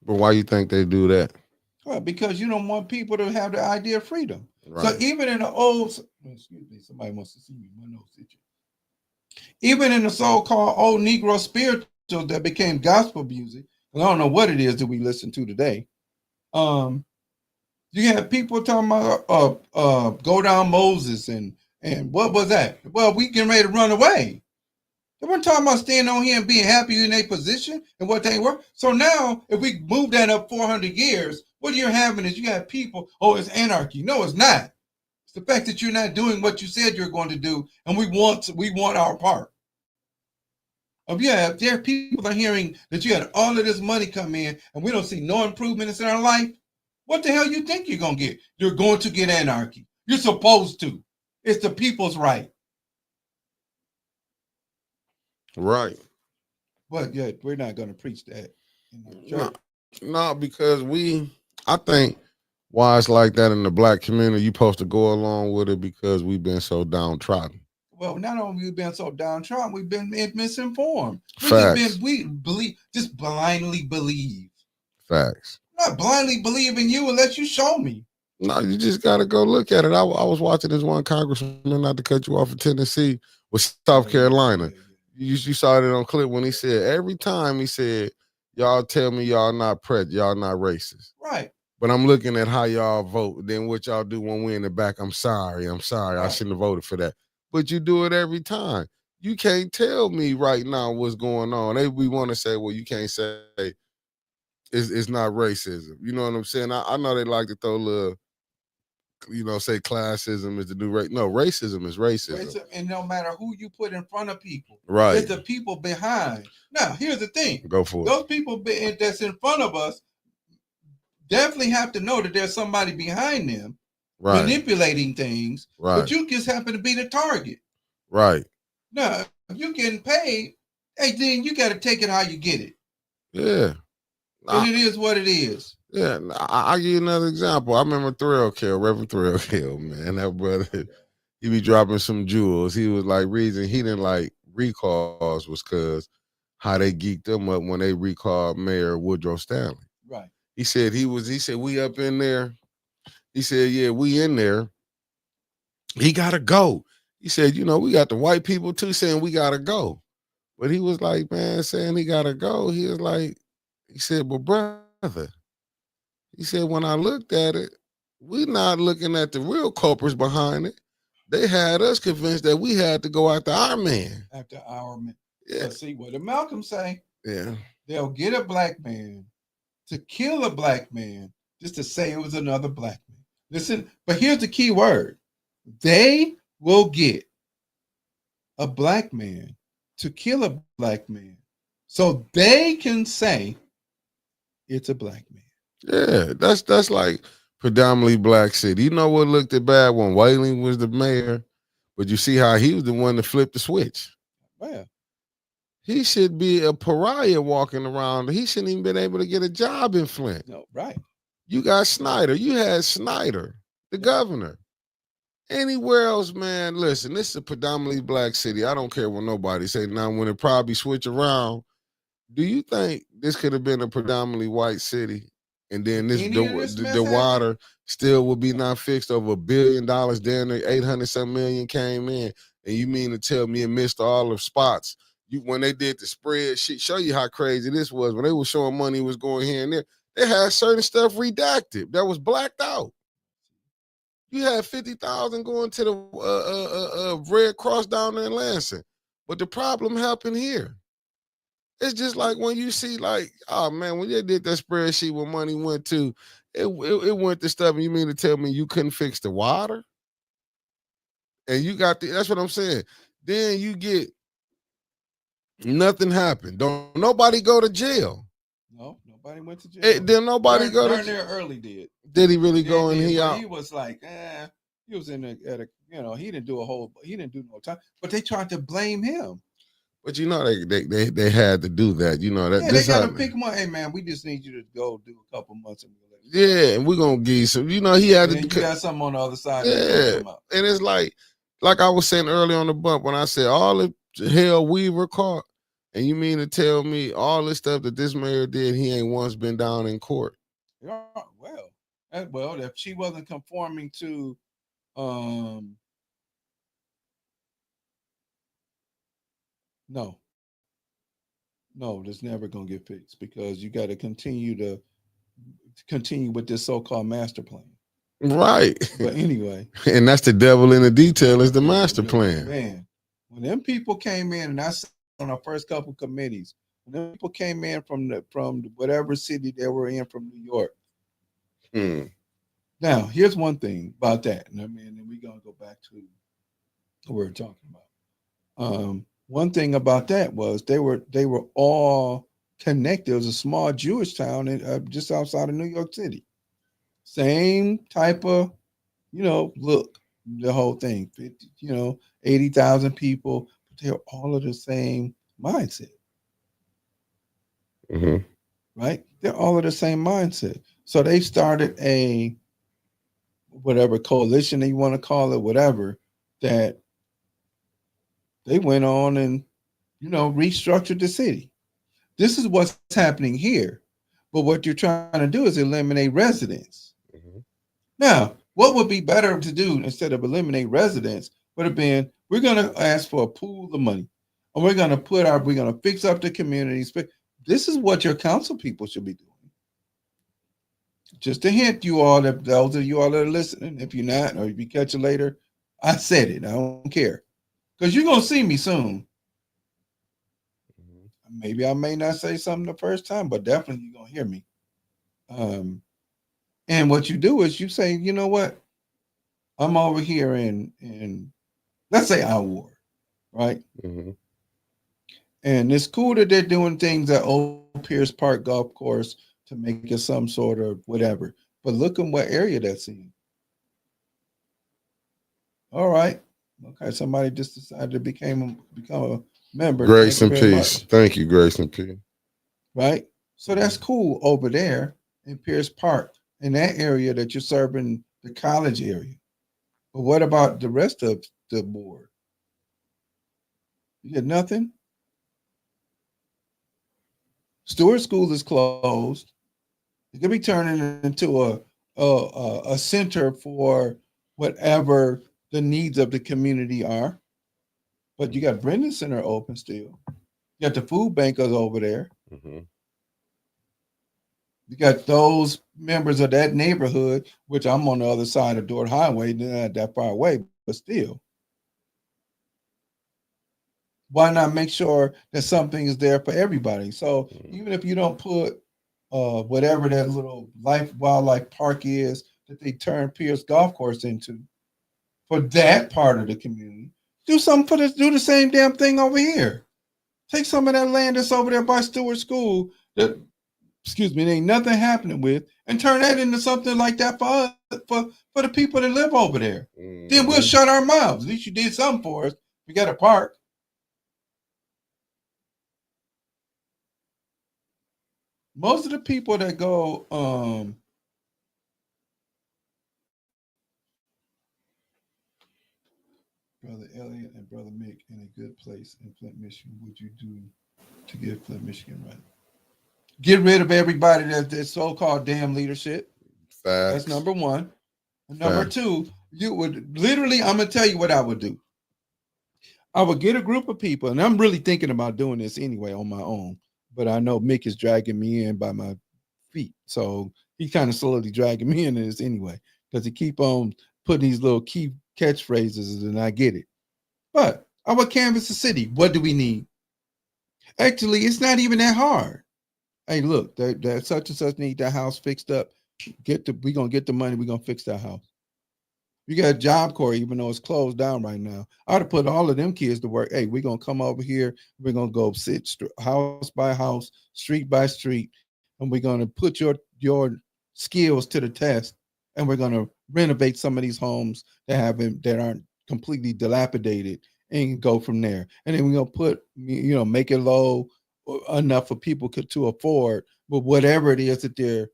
But why you think they do that? Well, because you don't want people to have the idea of freedom. Right. So even in the excuse me, somebody wants to see me. My nose itching. Even in the so-called old Negro spirituals that became gospel music, and I don't know what it is that we listen to today. You have people talking about go down Moses and what was that? Well, we getting ready to run away. They weren't talking about staying on here and being happy in their position and what they were. So now, if we move that up 400 years, what you're having is you have people, it's anarchy. No, it's not. It's the fact that you're not doing what you said you're going to do, and we want our part. There are people that are hearing that you had all of this money come in, and we don't see no improvements in our life. What the hell you think you're going to get? You're going to get anarchy. You're supposed to. It's the people's right. Right. But yet we're not going to preach that in the church. No, because I think why it's like that in the black community, you're supposed to go along with it because we've been so downtrodden. Well, not only we've been so downtrodden, we've been misinformed. Facts. We just blindly believe. Facts. I'm not blindly believing you unless you show me. No, you just got to go look at it. I was watching this one congressman, not to cut you off, in Tennessee with South Carolina. You saw it on clip when he said every time he said, y'all tell me y'all not y'all not racist. Right. But I'm looking at how y'all vote. Then what y'all do when we in the back, I'm sorry. I shouldn't have voted for that. But you do it every time. You can't tell me right now what's going on. We want to say, well, you can't say it's not racism. You know what I'm saying? I know they like to throw a little, say classism is the new race. No, racism is racism. And no matter who you put in front of people, right? It's the people behind. Now, here's the thing. Go for Those people that's in front of us definitely have to know that there's somebody behind them manipulating things. Right. But you just happen to be the target. Right. Now, if you're getting paid, hey, then you got to take it how you get it. Yeah. And it is what it is. Yeah, I'll give you another example. I remember Reverend Thrillkill, man. That brother, he be dropping some jewels. He was like, reason he didn't like recalls was because how they geeked them up when they recalled Mayor Woodrow Stanley. Right. He said we up in there. He said, yeah, we in there. He gotta go. He said, we got the white people too saying we gotta go. But he was like, man, saying he gotta go. He was like, he said, but brother. He said, when I looked at it, we're not looking at the real culprits behind it. They had us convinced that we had to go after our man. After our man. Yeah. But see, what did Malcolm say? Yeah. They'll get a black man to kill a black man just to say it was another black man. Listen, but here's the key word. They will get a black man to kill a black man so they can say it's a black man. Yeah, that's like predominantly black city. You know what looked bad when Whaling was the mayor, but you see how he was the one to flip the switch. Well, he should be a pariah walking around. He shouldn't even been able to get a job in Flint. No, right. You got Snyder. You had Snyder, the governor. Anywhere else, man, listen, this is a predominantly black city. I don't care what nobody say. Now, when it probably switch around, do you think this could have been a predominantly white city? And then the water still would be not fixed over $1 billion. Then the 800-some million came in. And you mean to tell me it missed all the spots? When they did the spreadsheet, show you how crazy this was. When they were showing money was going here and there, they had certain stuff redacted that was blacked out. You had 50,000 going to the Red Cross down there in Lansing. But the problem happened here. It's just like when you see, like, oh man, when they did that spreadsheet where money went to, it went to stuff. And you mean to tell me you couldn't fix the water? And you got that's what I'm saying. Then you get nothing happened. Don't nobody go to jail. No, nobody went to jail. Then nobody go to jail. There early did. Did he really go in here? He was like, he was in he didn't do no time. But they tried to blame him. But they had to do that. That they got to pick him up. Hey man, we just need you to go do a couple months and and we're gonna give you some. He had to. You got something on the other side. Yeah, and it's like I was saying earlier on the bump when I said all the hell we were caught, and you mean to tell me all this stuff that this mayor did, he ain't once been down in court? Yeah, well, if she wasn't conforming to, no, that's never gonna get fixed because you got to continue with this so-called master plan. Right. But anyway. And that's the devil in the detail is the master plan. Man, when them people came in, and I said on our first couple committees, when them people came in from whatever city they were in from New York. Now, here's one thing about that. And then we're gonna go back to what we were talking about. One thing about that was they were all connected. It was a small Jewish town just outside of New York City. Same type of, look, the whole thing. 80,000 people. But they're all of the same mindset. Mm-hmm. Right? They're all of the same mindset. So they started a whatever coalition you want to call it, whatever, that they went on and, restructured the city. This is what's happening here. But what you're trying to do is eliminate residents. Mm-hmm. Now, what would be better to do instead of eliminate residents would have been, we're going to ask for a pool of money. And we're going to fix up the communities. This is what your council people should be doing. Just a hint, you all, that those of you all that are listening, if you're not, or if you catch it later, I said it. I don't care. Because you're going to see me soon. Mhm. Maybe I may not say something the first time, but definitely you're going to hear me. Um, and what you do is you say, you know what? I'm over here in let's say our ward, right? Mhm. And it's cool that they're doing things at Old Pierce Park Golf Course to make it some sort of whatever. But look at what area that's in. All right. Okay, somebody just decided to become a member. Thank Grace you and very peace. much. Thank you, Grace and peace. Right? So that's Mhm. cool over there in Pierce Park, in that area that you're serving the college area. But what about the rest of the board? You get nothing? Stewart School is closed. It could be turning into a center for whatever the needs of the community are. But you got Brendan Center open still. You got the food bankers over there. Mhm. You got those members of that neighborhood, which I'm on the other side of Dort Highway, not that far away, but still. Why not make sure that something is there for everybody? So Mhm. even if you don't put whatever that little life wildlife park is that they turn Pierce Golf Course into for that part of the community, do something for this. Do the same damn thing over here. Take some of that land that's over there by Stewart School that, excuse me, there ain't nothing happening with, and turn that into something like that for us, for the people that live over there. Then we'll Mhm. shut our mouths. At least you did something for us. We got a park. Most of the people that go, Brother Elliot and Brother Mick, in a good place in Flint, Michigan, would you do to get Flint, Michigan right? Get rid of everybody that's so-called damn leadership. That's Facts. number one. And number Facts. two, you would literally, I'm gonna tell you what I would do. I would get a group of people, and I'm really thinking about doing this anyway on my own. But I know Mick is dragging me in by my feet, so he's kind of slowly dragging me into this anyway because he keep on putting these little key catchphrases, and I get it. But I would canvass the city. What do we need? Actually, it's not even that hard. Hey, look, that such and such need that house fixed up. We gonna get the money. We gonna fix that house. You got Job Corps, even though it's closed down right now. I would have put all of them kids to work. Hey, we're gonna come over here. We're gonna go sit house by house, street by street, and we're gonna put your skills to the test. And we're gonna renovate some of these homes that aren't completely dilapidated, and go from there. And then we're gonna make it low enough for people to afford, but whatever it is that they're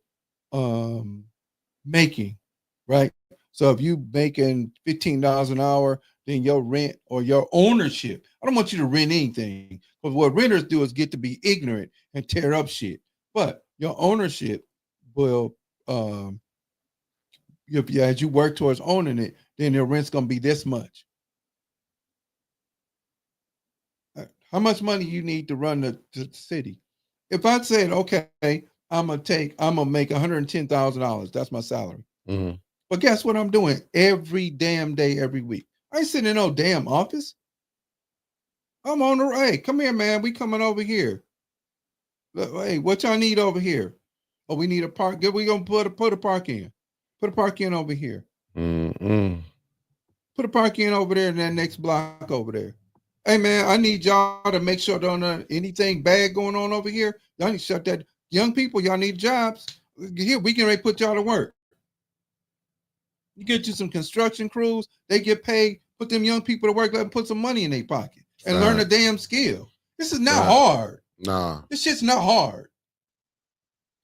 um, making, right? So if you making $15 an hour, then your rent or your ownership. I don't want you to rent anything, because what renters do is get to be ignorant and tear up shit. But your ownership will, if as you work towards owning it, then your rent's gonna be this much. How much money you need to run the city? If I said, okay, I'm gonna make $110,000. That's my salary. Mhm. But guess what I'm doing every damn day, every week? I ain't sitting in no damn office. I'm on the hey, come here, man. We coming over here. Hey, what y'all need over here? Oh, we need a park. We gonna put a park in. Put a park in over here. Mhm. Put a park in over there in that next block over there. Hey man, I need y'all to make sure don't anything bad going on over here. Y'all need to shut that. Young people, y'all need jobs. Here, we can ready put y'all to work. You get you some construction crews, they get paid, put them young people to work, let them put some money in their pocket and learn a Facts. damn skill. This is not Facts. hard. Nah. This shit's not hard.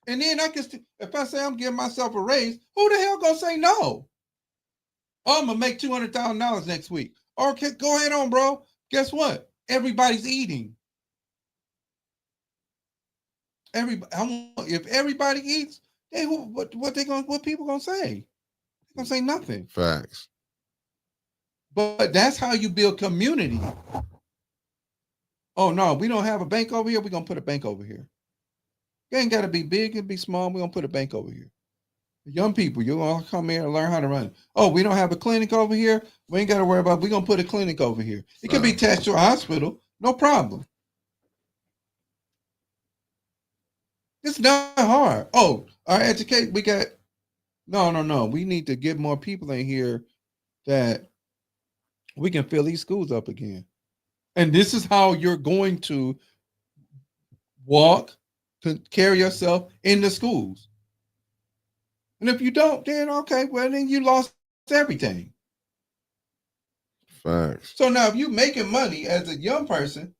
And then if I say I'm giving myself a raise, who the hell gonna say no? Oh, I'm gonna make $200,000 next week. Okay, go ahead on, bro. Guess what? Everybody's eating. If everybody eats, what people gonna say? They're gonna say nothing. Facts. But that's how you build community. Oh no, we don't have a bank over here. We're gonna put a bank over here. It ain't gotta be big, it be small. We're gonna put a bank over here. Young people, you all come here and learn how to run. Oh, we don't have a clinic over here. We ain't got to worry about. We're gonna put a clinic over here. It could be attached to a hospital, no problem. It's not hard. Oh, our educate. We got no. We need to get more people in here that we can fill these schools up again. And this is how you're going to walk, to carry yourself in the schools. And if you don't, then okay, well then you lost everything. Facts. So now if you're making money as a young person,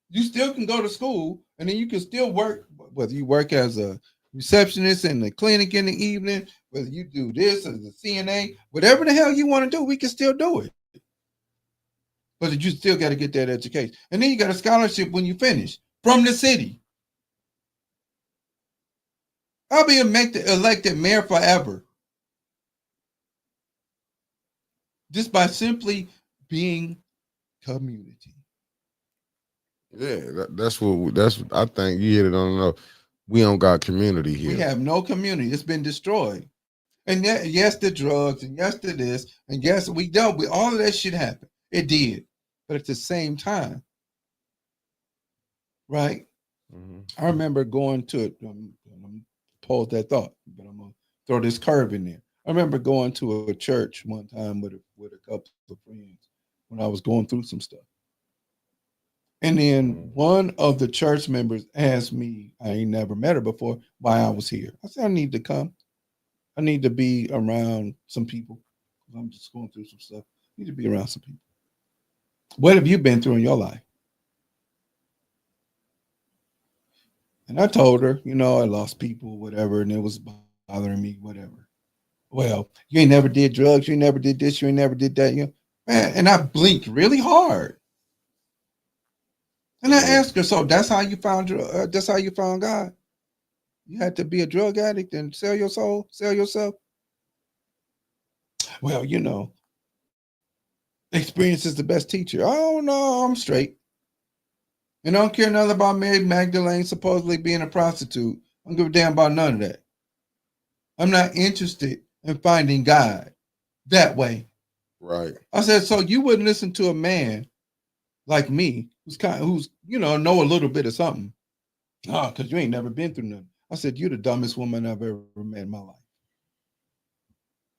you still can go to school and then you can still work, whether you work as a receptionist in the clinic in the evening, whether you do this as a CNA, whatever the hell you want to do, we can still do it. But you still got to get that education. And then you got a scholarship when you finish from the city. I'll be elected mayor forever. Just by simply being community. Yeah, that's I think you hit it on the nose. We don't got community here. We have no community. It's been destroyed. And yes, the drugs, and yes, to this, and yes, we dealt with all of that shit happened. It did. But at the same time, right? Mm-hmm. I remember going to pose that thought, but I'm gonna throw this curve in there. I remember going to a church one time with a couple of friends when I was going through some stuff. And then one of the church members asked me, I ain't never met her before, why I was here. I said, I need to come. I need to be around some people. I'm just going through some stuff. I need to be around some people. What have you been through in your life? And I told her, I lost people, whatever, and it was bothering me, whatever. Well, you ain't never did drugs, you ain't never did this, you ain't never did that, man. And I blinked really hard. And I asked her, so that's how you found God? You had to be a drug addict and sell your soul, sell yourself? Well, experience is the best teacher. Oh no, I'm straight. And I don't care nothing about Mary Magdalene supposedly being a prostitute. I don't give a damn about none of that. I'm not interested in finding God that way. Right. I said, so you wouldn't listen to a man like me who's know a little bit of something. Because you ain't never been through nothing. I said, you're the dumbest woman I've ever met in my life.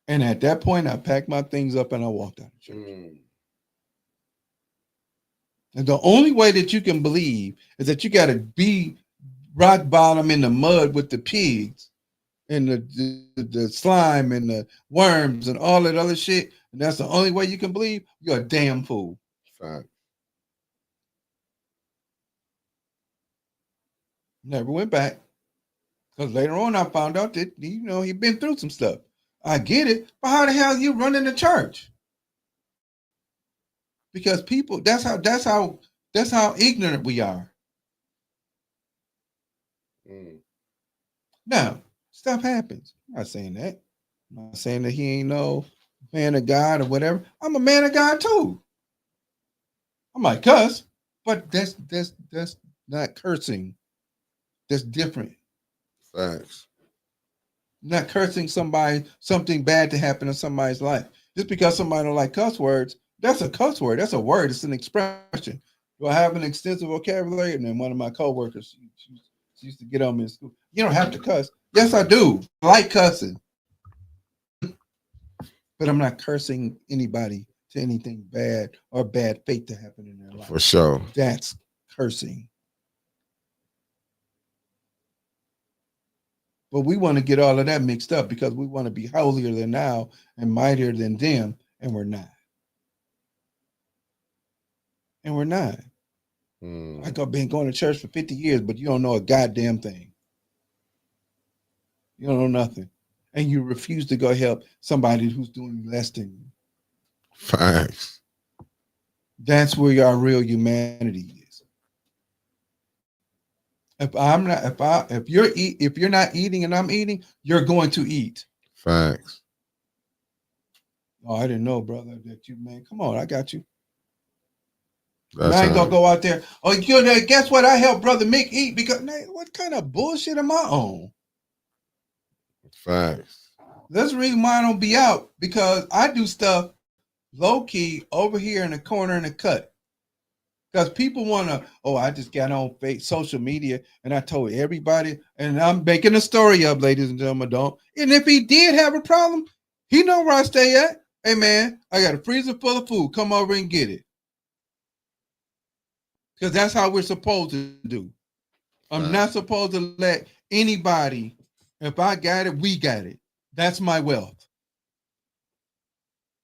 And at that point, I packed my things up and I walked out of church. And the only way that you can believe is that you got to be rock bottom in the mud with the pigs and the slime and the worms and all that other shit. And that's the only way you can believe. You're a damn fool. Fact. Never went back. Because later on I found out that, he'd been through some stuff. I get it. But how the hell are you running the church? Because people, that's how ignorant we are. Now, stuff happens. I'm not saying that. I'm not saying that he ain't no man of God or whatever. I'm a man of God too. I might cuss, but that's not cursing. That's different. Facts. Not cursing something bad to happen in somebody's life. Just because somebody don't like cuss words, that's a cuss word. That's a word. It's an expression. Do I have an extensive vocabulary? And then one of my coworkers, she used to get on me in school. You don't have to cuss. Yes, I do. I like cussing. But I'm not cursing anybody to anything bad or bad fate to happen in their life. For sure. That's cursing. But we want to get all of that mixed up because we want to be holier than thou and mightier than them, and we're not. And we're not. Like I've been going to church for 50 years, but you don't know a goddamn thing. You don't know nothing. And you refuse to go help somebody who's doing less than you. Facts. That's where our real humanity is. If you're not eating and I'm eating, you're going to eat. Facts. Oh, I didn't know, brother, that you, man. Come on, I got you. I ain't gonna go out there. Oh, guess what? I helped Brother Mick eat because what kind of bullshit am I on? Facts. That's the reason why I don't be out, because I do stuff low key over here in the corner in the cut. Because people want to, oh, I just got on social media and I told everybody, and I'm making a story up, ladies and gentlemen, don't. And if he did have a problem, he know where I stay at. Hey, man, I got a freezer full of food. Come over and get it. Because that's how we're supposed to do. I'm not supposed to let anybody, if I got it, we got it. That's my wealth.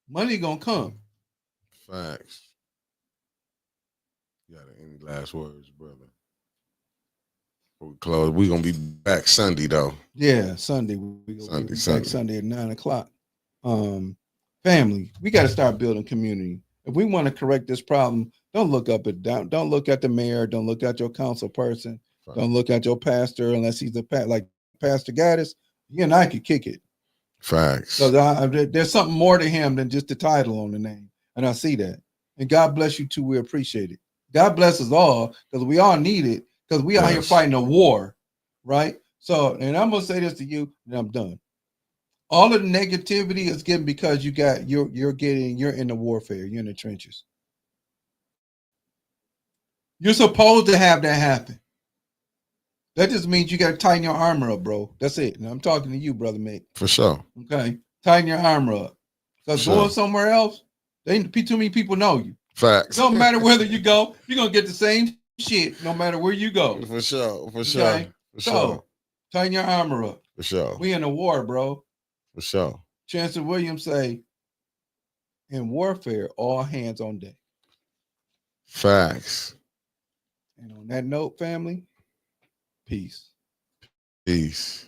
Money gonna come. Facts. You got any last words, brother? Before we close, we're gonna be back Sunday though. Yeah, Sunday. We'll be back Sunday at 9:00. Family, we got to start building community. If we want to correct this problem, don't look up and down. Don't look at the mayor. Don't look at your council person. Right. Don't look at your pastor unless he's like Pastor Gaddis. You and I could kick it. Facts. So there's something more to him than just the title on the name, and I see that. And God bless you too. We appreciate it. God bless us all, because we all need it, because we out here fighting a war, right? So, and I'm gonna say this to you, and I'm done. All of the negativity is given because you're in the warfare. You're in the trenches. You're supposed to have that happen. That just means you got to tighten your armor up, bro. That's it. And I'm talking to you, brother, mate. For sure. Okay, tighten your armor up. Because going somewhere else, too many people know you. Facts. It don't matter whether you go, you're gonna get the same shit no matter where you go. For sure. For okay? sure. For sure. Tighten your armor up. For sure. We in a war, bro. For sure. Chancellor Williams say, in warfare, all hands on deck. Facts. And on that note, family, peace. Peace.